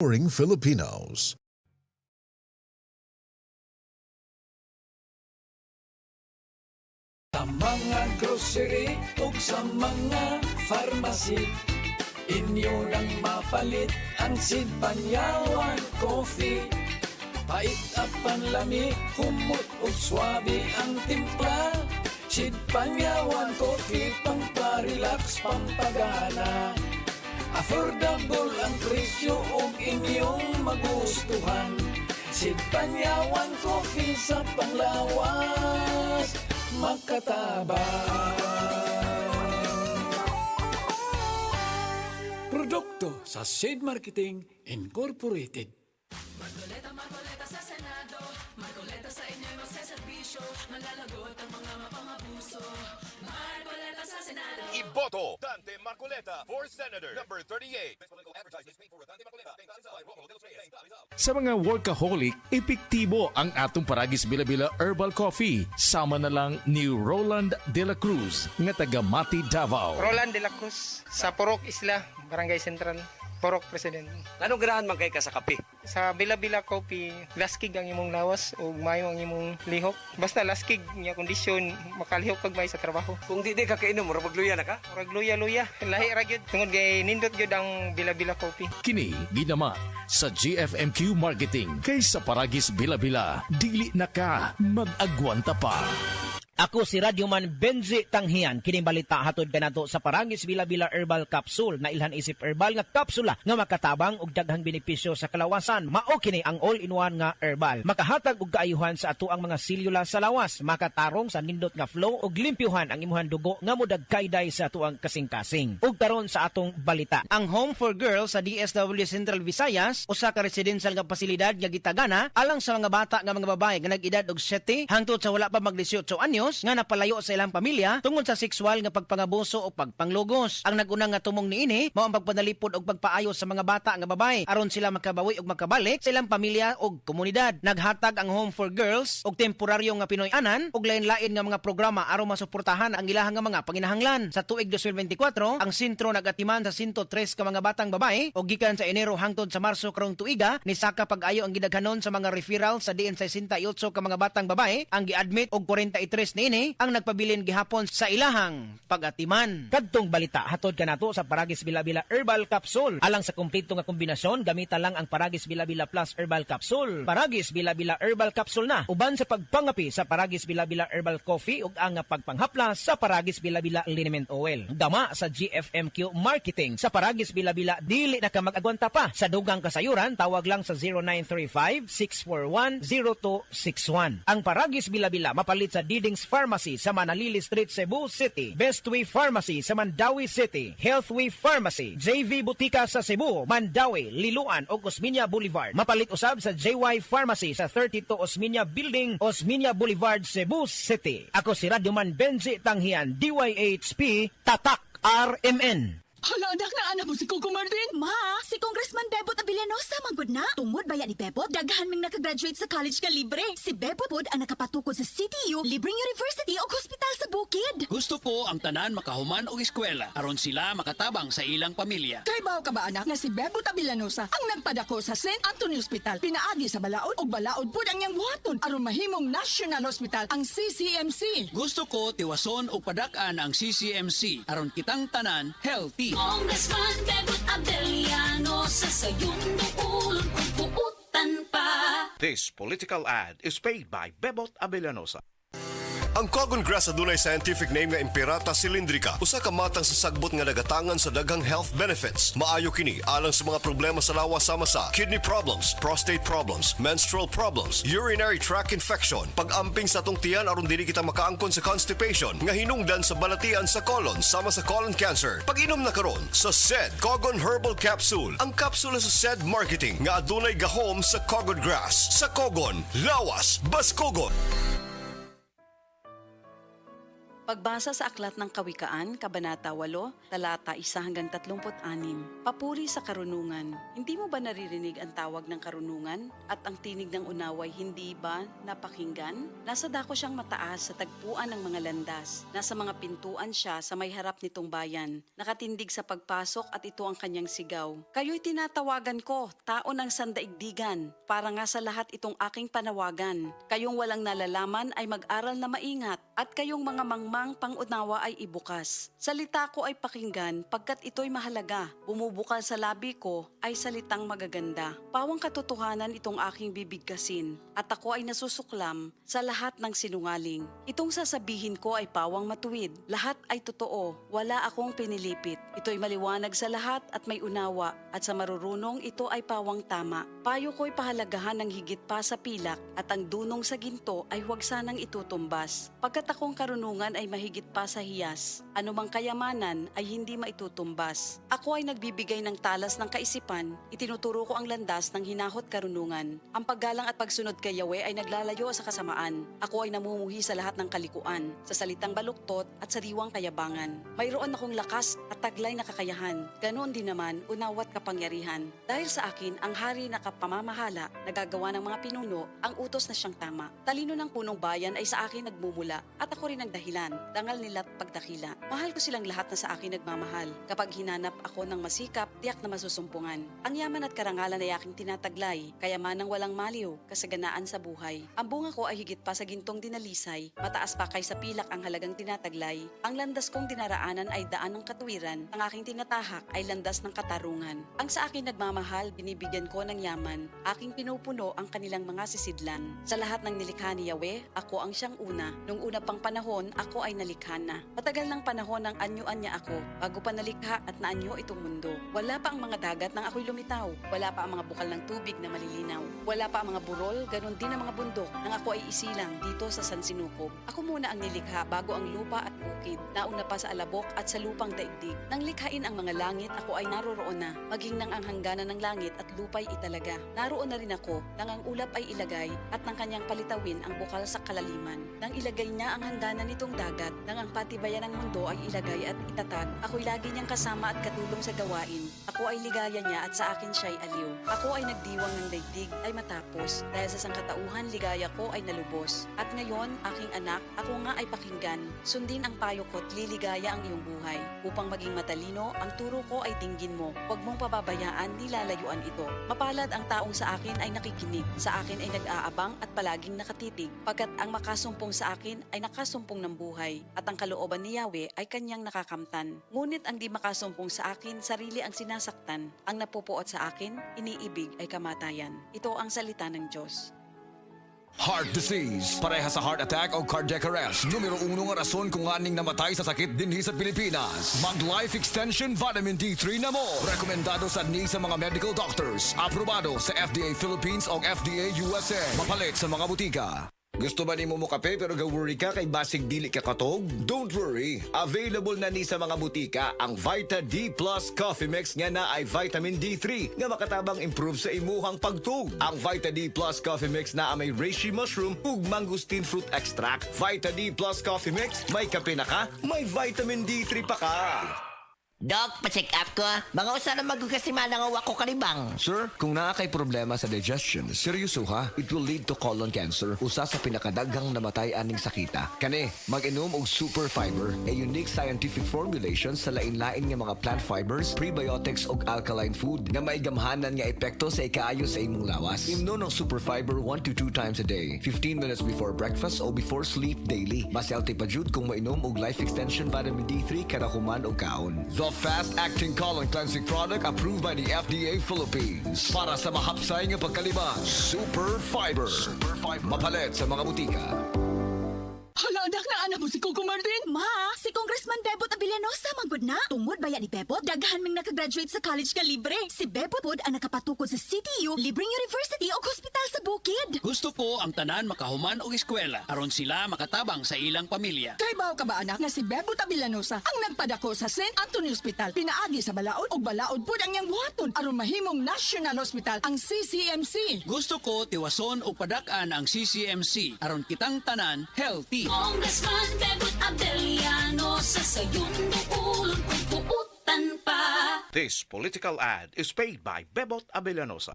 Exploring Filipinos. Sa mga grocery ug sa mga pharmacy, inyo nang mapalit ang Sid Panyawan Coffee. Pait at panlami, humot ug swabe ang timpla. Sid Panyawan Coffee, pang-relax, pampagana. Affordable ang presyo ug inyong magustuhan. Sid Panyawan Coffee sa panglawas, makatabang. Produkto sa Sid Marketing Incorporated. Marcoleta sa Senado, Marcoleta sa inyo'y magseserbisyo, malalagot ang mga mapangabuso. Marcoleta sa Senado. Iboto Dante Marcoleta for Senator number 38. Sa mga workaholic, epektibo ang atong Paragis Bila-Bila Herbal Coffee. Sama na lang ni Roland De La Cruz nga taga Mati, Davao. Roland De La Cruz sa Porok Isla, Barangay Central, Porok President. Anong ganahan man kay ka sa kape? Sa Bila-Bila Coffee, laskig ang imong lawas o mayo ang imong lihok. Basta laskig niya kondisyon, makalihok kag may sa trabaho. Kung di ka kainom, mura magluya na ka? Murag luya-luya, lahi ra gyud. Tungod kay nindot gyud ang Bila-Bila Coffee. Kini ginaman sa GFMQ Marketing. Kay sa Paragis Bila-Bila, dili na ka mag-agwanta pa. Ako si Radyoman Benji Tanghian. Kining balita hatod kanato sa Paragis Bila-Bila Herbal Capsule na ilhan isip herbal nga kapsula nga makatabang og daghang benepisyo sa kalawasan. Mao kini ang all-in-one nga herbal. Makahatag og kaayuhan sa ato ang mga selula sa lawas, makatarong sa nindot nga flow ug limpyuhan ang imuhang dugo nga modagkayday sa ato ang kasing-kasing. Ug karon sa atong balita. Ang Home for Girls sa DSW Central Visayas, usa ka residential nga pasilidad nga gitagana alang sa mga bata nga mga babae nga nag-edad og 7 hangtod sa wala pa mag 18 anyos nga napalayo sa ilang pamilya tungod sa sexual nga pagpangabuso o pagpanglugos. Ang nagunang nga tumong niini mao ang pagpanalipod og pagpaayo sa mga bata nga babae aron sila makabawi og makabalik sa ilang pamilya og komunidad. Naghatag ang Home for Girls og temporaryo nga Pinoy-anan og lain-lain nga mga programa aron masuportahan ang ilahang nga mga panginahanglan. Sa tuig 2024, ang sentro nagatiman sa 103 ka mga batang babae og gikan sa Enero hangtod sa Marso karong tuiga ni saka pag-ayo ang gidaghanon sa mga referral sa diin 68 ka mga batang babae ang gi-admit og 43 niini ang nagpabilin gihapon sa ilahang pag-atiman. Kadtong balita hatod kanato sa Paragis Bila-Bila Herbal Capsule. Alang sa kumpleto nga kombinasyon, gamita lang ang Paragis Bila-Bila Plus Herbal Capsule. Paragis Bila-Bila Herbal Capsule na uban sa pagpangapi sa Paragis Bila-Bila Herbal Coffee ug ang pagpanghapla sa Paragis Bila-Bila Liniment Oil. Dama sa GFMQ Marketing. Sa Paragis Bila-Bila dili na ka mag-agwanta pa. Sa dugang kasayuran tawag lang sa 0935-641-0261. Ang Paragis Bila-Bila mapalit sa Diding's Pharmacy sa Manalili Street, Cebu City, Bestway Pharmacy sa Mandawi City, Healthway Pharmacy, JV Butika sa Cebu, Mandawi, Liloan o Osmeña Boulevard. Mapalit usab sa JY Pharmacy sa 32 Osmeña Building, Osmeña Boulevard, Cebu City. Ako si Radyoman Benji Tanghian, DYHP, Tatak RMN. Hala, anak na anak mo si Coco Martin. Ma, si Congressman Bebot Abilianosa manggod na. Tungod baya ni Bebot, daghan ming nakagraduate sa college nga libre. Si Bebot pod ang nakapatukod sa CTU, libreng university o hospital sa bukid. Gusto ko ang tanan makahuman og eskwela aron sila makatabang sa ilang pamilya. Kay baw ka ba anak nga si Bebot Abilanosa ang nagpadako sa St. Anthony Hospital. Pinaagi sa balaod og balaod pod ang iyang buhaton aron mahimong National Hospital ang CCMC. Gusto ko tiwason og padak-an ang CCMC aron kitang tanan healthy. Congressman Bebot Abilanosa sa iyong dukulon kung puutan pa. This political ad is paid by Bebot Abellanosa. Ang Cogon Grass adunay scientific name nga Impirata cylindrica, usa ka matang sa sagbot nga nagatangan sa daghang health benefits. Maayo kini alang sa mga problema sa lawas sama sa kidney problems, prostate problems, menstrual problems, urinary tract infection, pag-amping sa atong tiyan aron dili kita makaangkon sa constipation, nga hinungdan sa balatian sa colon sama sa colon cancer. Pag-inom na karon sa SED Cogon Herbal Capsule, ang kapsula sa SED Marketing nga adunay gahom sa Cogon Grass. Sa Cogon, lawas, Baskogon. Pagbasa sa Aklat ng Kawikaan, Kabanata 8, Talata 1 hanggang 36. Papuri sa karunungan. Hindi mo ba naririnig ang tawag ng karunungan at ang tinig ng unaway hindi ba napakinggan? Nasa dako siyang mataas sa tagpuan ng mga landas. Nasa mga pintuan siya sa may harap nitong bayan. Nakatindig sa pagpasok at ito ang kanyang sigaw. Kayo'y tinatawagan ko, tao ng sandaigdigan. Para nga sa lahat itong aking panawagan. Kayong walang nalalaman ay mag-aral na maingat at kayong mga mangmang pangunawa ay ibukas. Salita ko ay pakinggan pagkat ito'y mahalaga. Bumubukal sa labi ko ay salitang magaganda. Pawang katotohanan itong aking bibigkasin at ako ay nasusuklam sa lahat ng sinungaling. Itong sasabihin ko ay pawang matuwid. Lahat ay totoo. Wala akong pinilipit. Ito'y maliwanag sa lahat at may unawa at sa marurunong ito ay pawang tama. Payo ko'y pahalagahan ng higit pa sa pilak at ang dunong sa ginto ay huwag sanang itutumbas. Pagkat akong karunungan ay mahigit pa sa hiyas. Anumang kayamanan ay hindi maitutumbas. Ako ay nagbibigay ng talas ng kaisipan, itinuturo ko ang landas ng hinahot karunungan. Ang paggalang at pagsunod kay Yahweh ay naglalayo sa kasamaan. Ako ay namumuhi sa lahat ng kalikuan, sa salitang baluktot at sariwang kayabangan. Mayroon akong lakas at taglay na kakayahan. Ganoon din naman, unawat kapangyarihan. Dahil sa akin, ang hari na kapamamahala, nagagawa ng mga pinuno, ang utos na siyang tama. Talino ng punong bayan ay sa akin nagmumula at ako rin ang dahilan, dangal nila't pagdakila. Mahal ko silang lahat na sa akin nagmamahal. Kapag hinanap ako ng masikap, tiyak na masusumpungan. Ang yaman at karangalan ay aking tinataglay, kayamanang walang maliw, kasaganaan sa buhay. Ang bunga ko ay higit pa sa gintong dinalisay, mataas pa kaysa pilak ang halagang tinataglay. Ang landas kong dinaraanan ay daan ng katuwiran, ang aking tinatahak ay landas ng katarungan. Ang sa akin nagmamahal, binibigyan ko ng yaman, aking pinupuno ang kanilang mga sisidlan. Sa lahat ng nilikha ni Yahweh, ako ang siyang una. Nung una pang panahon, ako ay nalikha na. Matagal ng panahon ang anyuan niya ako, bago pa nalikha at naanyo itong mundo. Wala pa ang mga dagat nang ako'y lumitaw. Wala pa ang mga bukal ng tubig na malilinaw. Wala pa ang mga burol, ganon din ang mga bundok nang ako ay isilang dito sa San Sinukob. Ako muna ang nilikha bago ang lupa at bukid. Nauna pa sa alabok at sa lupang daigdig. Nang likhain ang mga langit, ako ay naroroon na. Maging nang ang hangganan ng langit at lupa'y italaga. Naroon na rin ako nang ang ulap ay ilagay at nang kanyang palitawin ang bukal sa kalaliman. Nang ilagay niya ang hangganan nitong dagat, nang ang patibayan ng mundo ay ilagay at itatag, ako'y lagi niyang kasama at katulong sa gawain. Ako ay ligaya niya at sa akin siya'y aliw. Ako ay nagdiwang ng daigdig ay matapos, dahil sa sangkatauhan ligaya ko ay nalubos. At ngayon, aking anak, ako nga ay pakinggan. Sundin ang payo ko't liligaya ang iyong buhay. Upang maging matalino, ang turo ko ay dinggin mo. Huwag mong pababayaan, nilalayuan ito. Mapalad ang taong sa akin ay nakikinig. Sa akin ay nag-aabang at palaging nakatitig. Pagkat ang makasumpong sa akin ay nakasumpong ng buhay. At ang kalooban ni Yahweh ay kanyang nakakamtan. Ngunit ang di makasumpong sa akin, sarili ang sinasaktan. Ang napupuot sa akin, iniibig ay kamatayan. Ito ang salita ng Diyos. Heart disease, pareha sa heart attack o cardiac arrest. Numero 1 nga rason kung aning namatay sa sakit dinhi sa Pilipinas. Mag Life Extension Vitamin D3 na mo. Rekomendado sa ni sa mga medical doctors. Aprobado sa FDA Philippines o FDA USA. Mapalit sa mga butika. Gusto ba nimo mo kape pero ga-worry ka kay basig dili ka katog? Don't worry. Available na ni sa mga butika ang Vita D Plus Coffee Mix nga na ay vitamin D3 nga makatabang improve sa imuhang pagtug. Ang Vita D Plus Coffee Mix na may reishi mushroom ug mangosteen fruit extract. Vita D Plus Coffee Mix, may kape na ka, may vitamin D3 pa ka. Doc, pa-check up ko. Mga usa na magkasimana nga wako kalibang. Sir, kung naa kay problema sa digestion, seryoso ha, it will lead to colon cancer, usa sa pinakadaghang namatay aning sakita. Kani, mag-inom og super fiber, a unique scientific formulation sa lain-lain nga mga plant fibers, prebiotics ug alkaline food nga may gamhanan nga epekto sa ikaayo sa imong lawas. Imnon ng super fiber 1 to 2 times a day, 15 minutes before breakfast o before sleep daily. Mas healthy pa jud kung mainom og Life Extension Vitamin D3 kada human og kaon. Fast-acting colon cleansing product approved by the FDA Philippines. Para sa mahapsay nga pagkalibang, Super Fiber. Mapalit sa mga butika. Hala, anak na anak mo si Coco Martin. Ma, si Congressman Bebot Abillanosa manggod na. Tungod baya ni Bebot, daghan ming nakagraduate sa college ka libre. Si Bebot pod ang nakapatukod sa CTU, libreng university o hospital sa bukid. Gusto ko ang tanan makahuman og eskwela aron sila makatabang sa ilang pamilya. Kay bawo ka ba anak nga si Bebot Abillanosa ang nagpadako sa St. Anthony Hospital. Pinaagi sa balaod ug balaod pod ang iyang buhaton aron mahimong National Hospital ang CCMC. Gusto ko tiwason og padak-an ang CCMC aron kitang tanan healthy. Congressman Bebot Abeliano sa sayong dukulong pagbuutan pa. This political ad is paid by Bebot Abellanosa.